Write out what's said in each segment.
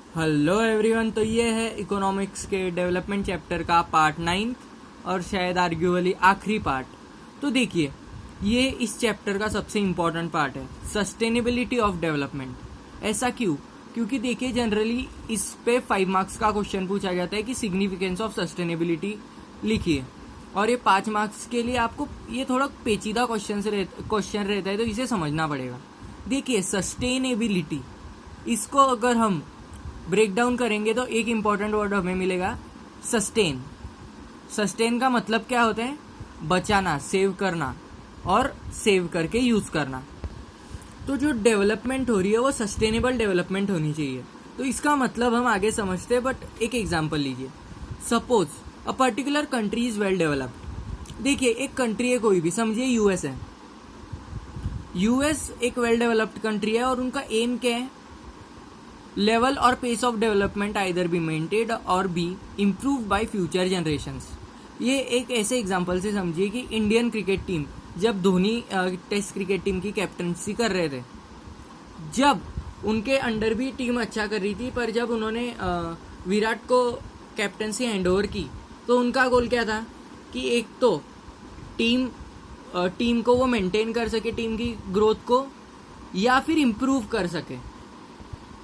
Hello everyone. तो ये है इकोनॉमिक्स के डेवलपमेंट चैप्टर का पार्ट 9 और शायद आर्ग्यूअली आखिरी पार्ट। तो देखिए, ये इस चैप्टर का सबसे इम्पोर्टेंट पार्ट है, सस्टेनेबिलिटी ऑफ डेवलपमेंट। ऐसा क्यों? क्योंकि देखिए, जनरली इस पे 5 मार्क्स का क्वेश्चन पूछा जाता है कि सिग्निफिकेंस ऑफ सस्टेनेबिलिटी लिखिए, और ये 5 मार्क्स के लिए आपको ये थोड़ा पेचीदा क्वेश्चन रहता है, तो इसे समझना पड़ेगा। देखिए, सस्टेनेबिलिटी, इसको अगर हम ब्रेक डाउन करेंगे तो एक इम्पॉर्टेंट वर्ड हमें मिलेगा, सस्टेन। सस्टेन का मतलब क्या होता है? बचाना, सेव करना और सेव करके यूज करना। तो जो डेवलपमेंट हो रही है वो सस्टेनेबल डेवलपमेंट होनी चाहिए। तो इसका मतलब हम आगे समझते हैं, बट एक एग्जांपल लीजिए। Suppose a particular country is well developed. देखिए, एक कंट्री है, कोई भी, समझिए यूएस है। यूएस एक वेल डेवलप्ड कंट्री है और उनका एम क्या है? लेवल और pace of development either be maintained और be improve by future generations. ये एक ऐसे एग्जांपल से समझिए कि इंडियन क्रिकेट टीम, जब धोनी टेस्ट क्रिकेट टीम की कैप्टनसी कर रहे थे, जब उनके अंडर भी टीम अच्छा कर रही थी, पर जब उन्होंने विराट को कैप्टनसी हैंडओवर की तो उनका गोल क्या था कि एक तो टीम को वो मेंटेन कर सके, टीम की ग्रोथ को, या फिर इम्प्रूव कर सके।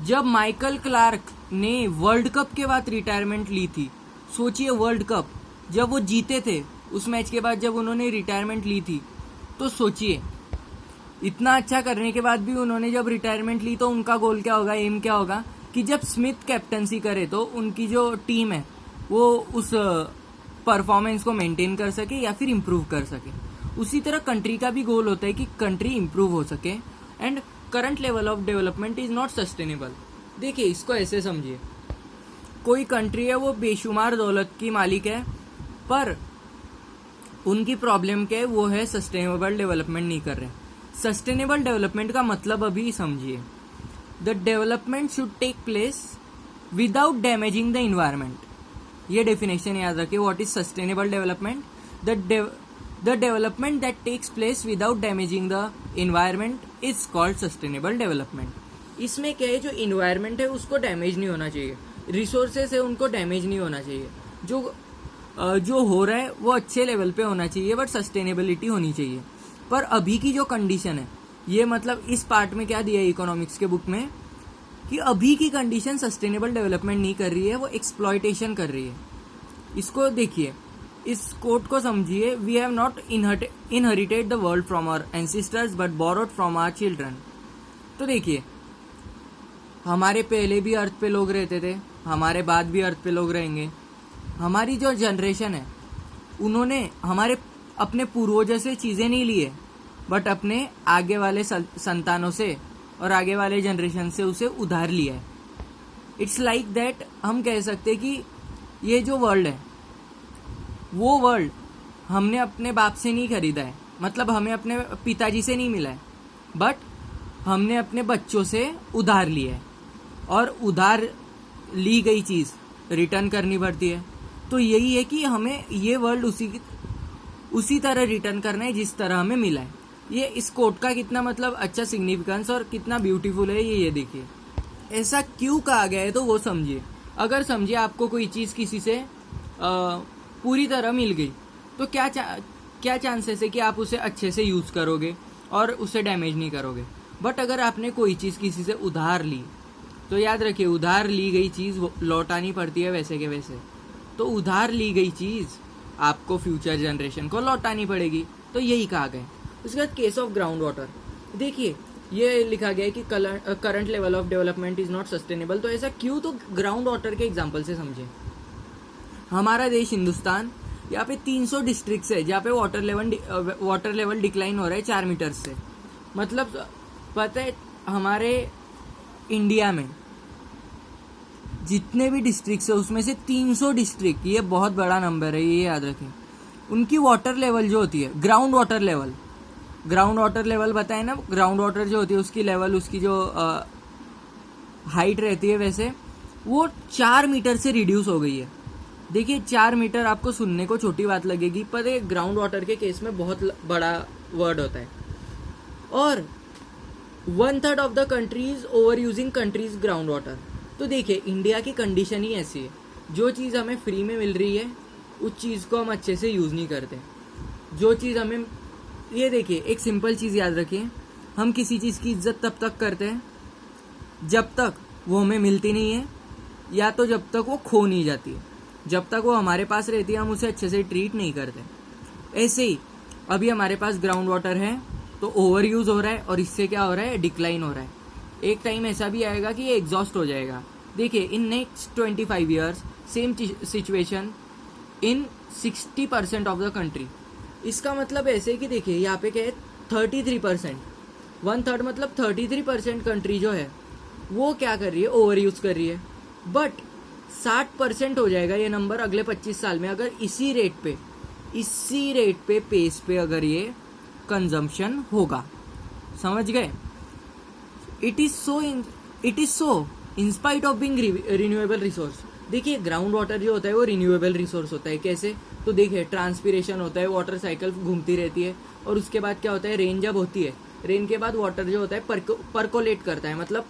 जब माइकल क्लार्क ने वर्ल्ड कप के बाद रिटायरमेंट ली थी, सोचिए, वर्ल्ड कप जब वो जीते थे, उस मैच के बाद जब उन्होंने रिटायरमेंट ली थी, तो सोचिए, इतना अच्छा करने के बाद भी उन्होंने जब रिटायरमेंट ली तो उनका गोल क्या होगा, एम क्या होगा कि जब स्मिथ कैप्टनसी करे तो उनकी जो टीम है वो उस परफॉर्मेंस को मेंटेन कर सके या फिर इम्प्रूव कर सके। उसी तरह कंट्री का भी गोल होता है कि कंट्री इम्प्रूव हो सके, and current level of development is not sustainable. देखिए, इसको ऐसे समझिए, कोई कंट्री है, वो बेशुमार दौलत की मालिक है, पर उनकी प्रॉब्लम क्या है? वो है सस्टेनेबल डेवलपमेंट नहीं कर रहे। सस्टेनेबल डेवलपमेंट का मतलब अभी समझिए, the development should take place without damaging the environment. ये डेफिनेशन याद रखिए, what is sustainable development? The development that takes place without damaging the environment is called sustainable development. इसमें क्या है, जो इन्वायरमेंट है उसको डैमेज नहीं होना चाहिए, रिसोर्सेस है उनको डैमेज नहीं होना चाहिए, जो हो रहा है वो अच्छे लेवल पे होना चाहिए, बट सस्टेनेबिलिटी होनी चाहिए। पर अभी की जो कंडीशन है, ये मतलब इस पार्ट में क्या दिया है इकोनॉमिक्स के बुक में, कि अभी की कंडीशन सस्टेनेबल डेवलपमेंट नहीं कर रही है, वो एक्सप्लॉयटेशन कर रही है। इसको देखिए, इस कोट को समझिए, we have not inherited the world from our ancestors but borrowed from our children. तो देखिए, हमारे पहले भी अर्थ पे लोग रहते थे, हमारे बाद भी अर्थ पे लोग रहेंगे। हमारी जो जनरेशन है, उन्होंने हमारे अपने पूर्वजों से चीज़ें नहीं ली है, बट अपने आगे वाले संतानों से और आगे वाले जनरेशन से उसे उधार लिया है। इट्स लाइक दैट, हम कह सकते कि ये जो वर्ल्ड है, वो वर्ल्ड हमने अपने बाप से नहीं खरीदा है, मतलब हमें अपने पिताजी से नहीं मिला है, बट हमने अपने बच्चों से उधार लिया है, और उधार ली गई चीज़ रिटर्न करनी पड़ती है। तो यही है कि हमें ये वर्ल्ड उसी तरह रिटर्न करना है जिस तरह हमें मिला है। ये इस कोट का कितना मतलब अच्छा सिग्निफिकेंस और कितना ब्यूटीफुल है, ये देखिए। ऐसा क्यों कहा गया है तो वो समझिए। अगर समझिए आपको कोई चीज़ किसी से पूरी तरह मिल गई, तो क्या चांसेस है कि आप उसे अच्छे से यूज़ करोगे और उसे डैमेज नहीं करोगे। बट अगर आपने कोई चीज़ किसी से उधार ली, तो याद रखिए, उधार ली गई चीज़ लौटानी पड़ती है वैसे के वैसे। तो उधार ली गई चीज़ आपको फ्यूचर जनरेशन को लौटानी पड़ेगी, तो यही कहा गया। उसके बाद केस ऑफ ग्राउंड वाटर, देखिए, ये लिखा गया है कि current level of development is not sustainable. तो ऐसा क्यों? तो ग्राउंड वाटर के एग्जाम्पल से समझे। हमारा देश हिंदुस्तान, यहाँ पे 300 डिस्ट्रिक्ट्स है जहाँ पे वाटर लेवल डिक्लाइन हो रहा है 4 मीटर से। मतलब पता है, हमारे इंडिया में जितने भी डिस्ट्रिक्ट्स है उसमें से 300 डिस्ट्रिक्ट, ये बहुत बड़ा नंबर है, ये याद रखें, उनकी वाटर लेवल जो होती है, ग्राउंड वाटर लेवल बताए ना, ग्राउंड वाटर जो होती है उसकी लेवल, उसकी जो हाइट रहती है, वैसे वो 4 मीटर से रिड्यूस हो गई है। देखिए, 4 मीटर आपको सुनने को छोटी बात लगेगी, पर ये ग्राउंड वाटर के केस में बहुत बड़ा वर्ड होता है। और 1/3 of the countries over using countries ground water. तो देखिए इंडिया की कंडीशन ही ऐसी है, जो चीज़ हमें फ्री में मिल रही है उस चीज़ को हम अच्छे से यूज़ नहीं करते। जो चीज़ हमें, ये देखिए एक सिंपल चीज़ याद रखिए, हम किसी चीज़ की इज्जत तब तक करते हैं जब तक वो हमें मिलती नहीं है, या तो जब तक वो खो नहीं जाती है। जब तक वो हमारे पास रहती है हम उसे अच्छे से ट्रीट नहीं करते। ऐसे ही अभी हमारे पास ग्राउंड वाटर है तो ओवर यूज़ हो रहा है और इससे क्या हो रहा है, डिक्लाइन हो रहा है। एक टाइम ऐसा भी आएगा कि ये एग्जॉस्ट हो जाएगा। देखिए in next 25 years same situation in 60% of the country. इसका मतलब ऐसे कि देखिए यहाँ पे क्या है, 33%, 1/3 मतलब 33% कंट्री जो है वो क्या कर रही है, ओवर यूज कर रही है। बट 60% हो जाएगा ये नंबर अगले 25 साल में, अगर इसी रेट पे पेस पे अगर ये कंजम्पशन होगा। समझ गए? It is so in spite of being renewable resource. देखिए ग्राउंड वाटर जो होता है वो रिन्यूएबल रिसोर्स होता है। कैसे? तो देखिए ट्रांसपिरेशन होता है, वाटर साइकिल घूमती रहती है, और उसके बाद क्या होता है, रेन जब होती है, रेन के बाद वाटर जो होता है परकोलेट करता है, मतलब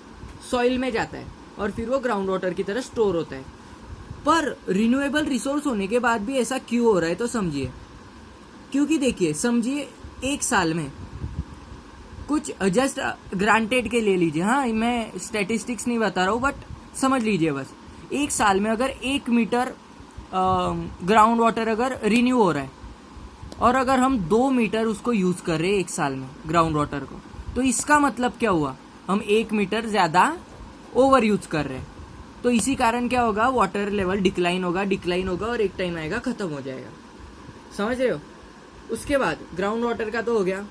सॉइल में जाता है और फिर वो ग्राउंड वाटर की तरह स्टोर होता है। पर रिन्यूएबल रिसोर्स होने के बाद भी ऐसा क्यों हो रहा है, तो समझिए। क्योंकि देखिए समझिए एक साल में कुछ जस्ट ग्रांटेड के ले लीजिए, हाँ मैं स्टैटिस्टिक्स नहीं बता रहा हूँ बट समझ लीजिए बस, एक साल में अगर 1 मीटर ग्राउंड वाटर अगर रिन्यू हो रहा है और अगर हम 2 मीटर उसको यूज कर रहे हैं एक साल में ग्राउंड वाटर को, तो इसका मतलब क्या हुआ, हम 1 मीटर ज्यादा ओवर यूज कर रहे हैं। तो इसी कारण क्या होगा, वाटर लेवल डिक्लाइन होगा और एक टाइम आएगा खत्म हो जाएगा। समझ रहे हो? उसके बाद ग्राउंड वाटर का तो हो गया,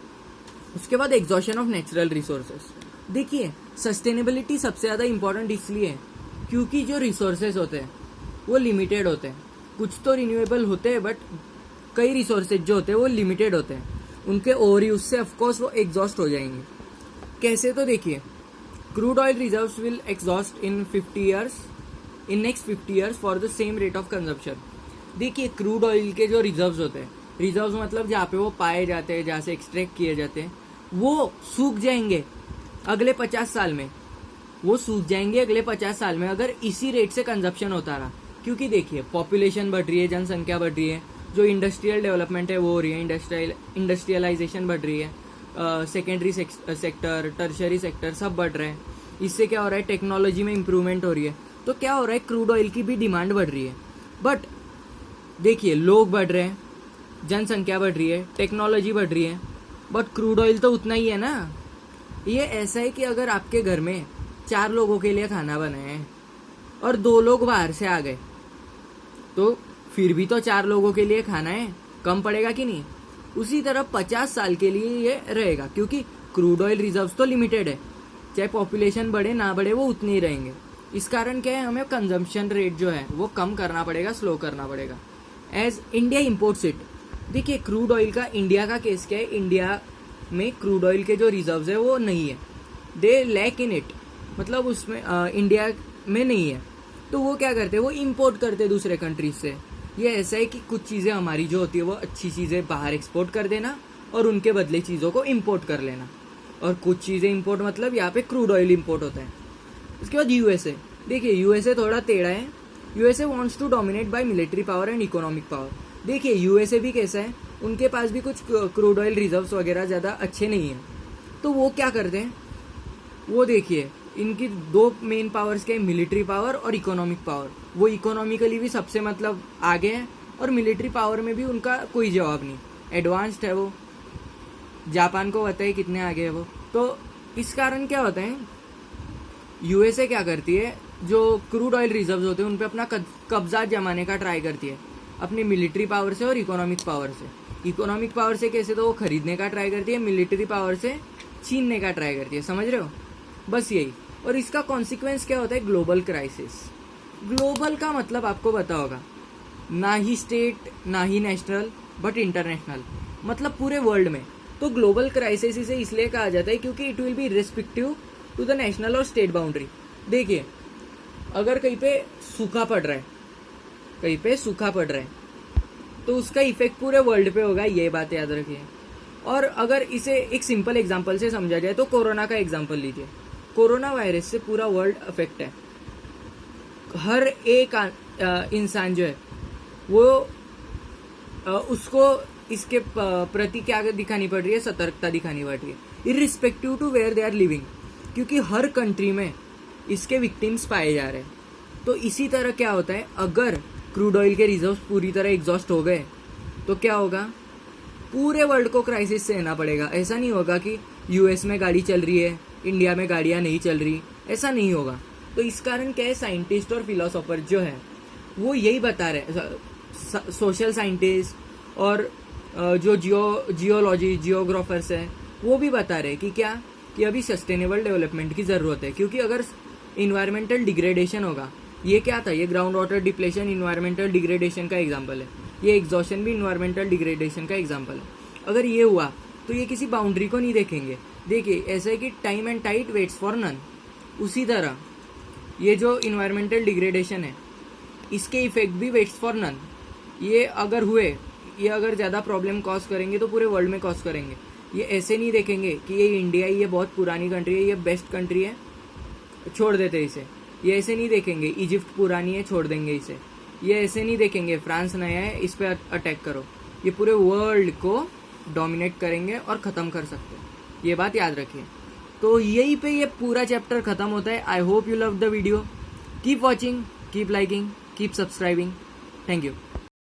उसके बाद एग्जॉशन ऑफ नेचुरल रिसोर्सेस। देखिए सस्टेनेबिलिटी सबसे ज्यादा इंपॉर्टेंट इसलिए है क्योंकि जो रिसोर्सेज होते हैं वो लिमिटेड होते हैं। कुछ तो रिन्यूएबल होते हैं बट कई रिसोर्सेज जो होते हैं वो लिमिटेड होते हैं, उनके ओवर यूज से ऑफकोर्स वो एग्जॉस्ट हो जाएंगे। कैसे? तो देखिए crude oil reserves will exhaust in next 50 years for the same rate of consumption. देखिए क्रूड ऑयल के जो रिजर्व्स होते हैं, रिजर्व्स मतलब जहाँ पे वो पाए जाते हैं, जहाँ से एक्सट्रैक्ट किए जाते हैं, वो सूख जाएंगे अगले 50 साल में। अगर इसी रेट से कंजप्शन होता रहा। क्योंकि देखिए पॉपुलेशन बढ़ रही है, जनसंख्या बढ़ रही है, जो इंडस्ट्रियल डेवलपमेंट है वो हो रही है, इंडस्ट्रियलाइजेशन बढ़ रही है, सेकेंडरी सेक्टर, टर्शरी सेक्टर सब बढ़ रहे हैं। इससे क्या हो रहा है, टेक्नोलॉजी में इंप्रूवमेंट हो रही है। तो क्या हो रहा है, क्रूड ऑयल की भी डिमांड बढ़ रही है। बट देखिए लोग बढ़ रहे हैं, जनसंख्या बढ़ रही है, टेक्नोलॉजी बढ़ रही है, बट क्रूड ऑयल तो उतना ही है ना। ये ऐसा है कि अगर आपके घर में 4 लोगों के लिए खाना बनाए और 2 लोग बाहर से आ गए तो फिर भी तो 4 लोगों के लिए खाना है, कम पड़ेगा कि नहीं? उसी तरह 50 साल के लिए ये रहेगा, क्योंकि क्रूड ऑयल रिजर्व्स तो लिमिटेड है, चाहे पॉपुलेशन बढ़े ना बढ़े वो उतने ही रहेंगे। इस कारण क्या है, हमें कंजम्पशन रेट जो है वो कम करना पड़ेगा, स्लो करना पड़ेगा। As India imports it. देखिए क्रूड ऑयल का इंडिया का केस क्या है, इंडिया में क्रूड ऑयल के जो रिजर्व्स है वो नहीं है, दे लैक इन इट, मतलब उसमें इंडिया में नहीं है। तो वो क्या करते हैं, वो इम्पोर्ट करते हैं दूसरे कंट्रीज से। ये ऐसा है कि कुछ चीज़ें हमारी जो होती है वो अच्छी चीज़ें बाहर एक्सपोर्ट कर देना और उनके बदले चीज़ों को इम्पोर्ट कर लेना, और कुछ चीज़ें इम्पोर्ट मतलब यहाँ पे क्रूड ऑयल इम्पोर्ट होता है। उसके बाद यूएसए। देखिए यूएसए थोड़ा टेढ़ा है। USA wants to dominate by military power and economic power. देखिए यूएसए भी कैसा है, उनके पास भी कुछ क्रूड ऑयल रिजर्व्स वगैरह ज़्यादा अच्छे नहीं हैं। तो वो क्या करते हैं, वो देखिए इनकी 2 मेन पावर्स के, मिलिट्री पावर और इकोनॉमिक पावर। वो इकोनॉमिकली भी सबसे मतलब आगे है और मिलिट्री पावर में भी उनका कोई जवाब नहीं, एडवांस्ड है वो, जापान को पता है कितने आगे है वो। तो इस कारण क्या होता है, यूएसए क्या करती है, जो क्रूड ऑयल रिजर्व्स होते हैं उन पे अपना कब्जा जमाने का ट्राई करती है अपनी मिलिट्री पावर से और इकोनॉमिक पावर से। इकोनॉमिक पावर से कैसे, तो वो खरीदने का ट्राई करती है, मिलिट्री पावर से छीनने का ट्राई करती है। समझ रहे हो? बस यही। और इसका कॉन्सिक्वेंस क्या होता है, ग्लोबल क्राइसिस। ग्लोबल का मतलब आपको पता होगा, ना ही स्टेट ना ही नेशनल बट इंटरनेशनल, मतलब पूरे वर्ल्ड में। तो ग्लोबल क्राइसिस इसे इसलिए कहा जाता है क्योंकि it will be respective to the national और स्टेट बाउंड्री। देखिए अगर कहीं पे सूखा पड़ रहा है, तो उसका इफेक्ट पूरे वर्ल्ड पे होगा, ये बात याद रखिए। और अगर इसे एक सिंपल एग्जांपल से समझा जाए तो कोरोना का एग्जांपल लीजिए। कोरोना वायरस से पूरा वर्ल्ड अफेक्ट है, हर एक इंसान जो है वो उसको इसके प्रति क्या दिखानी पड़ रही है, सतर्कता दिखानी पड़ रही है, irrespective to where they are living, क्योंकि हर कंट्री में इसके विक्टिम्स पाए जा रहे हैं। तो इसी तरह क्या होता है, अगर क्रूड ऑयल के रिजर्व्स पूरी तरह एग्जॉस्ट हो गए तो क्या होगा, पूरे वर्ल्ड को क्राइसिस सहना पड़ेगा। ऐसा नहीं होगा कि यूएस में गाड़ी चल रही है, इंडिया में गाड़ियाँ नहीं चल रही, ऐसा नहीं होगा। तो इस कारण क्या है, साइंटिस्ट और फिलोसोफर जो है वो यही बता रहे, सोशल साइंटिस्ट और जो जियोग्राफर्स है वो भी बता रहे कि क्या, कि अभी सस्टेनेबल डेवलपमेंट की ज़रूरत है। क्योंकि अगर इन्वायरमेंटल डिग्रेडेशन होगा, ये क्या था, ये ground water depletion environmental degradation का एग्जाम्पल है, ये एग्जॉशन भी इन्वायरमेंटल डिग्रेडेशन का एग्जाम्पल है। अगर ये हुआ तो ये किसी बाउंड्री को नहीं देखेंगे। देखिए ऐसा है कि time and tide waits for none, उसी तरह ये जो इन्वायरमेंटल डिग्रेडेशन है इसके इफेक्ट भी वेट्स फॉर नन। ये अगर हुए, ये अगर ज़्यादा प्रॉब्लम कॉज करेंगे तो पूरे वर्ल्ड में कॉज करेंगे। ये ऐसे नहीं देखेंगे कि ये इंडिया ही, ये बहुत पुरानी कंट्री है, ये बेस्ट कंट्री है, छोड़ देते इसे। ये ऐसे नहीं देखेंगे इजिप्ट पुरानी है, छोड़ देंगे इसे। ये ऐसे नहीं देखेंगे फ्रांस नया है, इस पर अटैक करो। ये पूरे वर्ल्ड को डोमिनेट करेंगे और ख़त्म कर सकते हैं, ये बात याद रखिए। तो यहीं पे ये पूरा चैप्टर ख़त्म होता है। I hope you love the video. Keep watching, keep liking, keep subscribing. Thank you.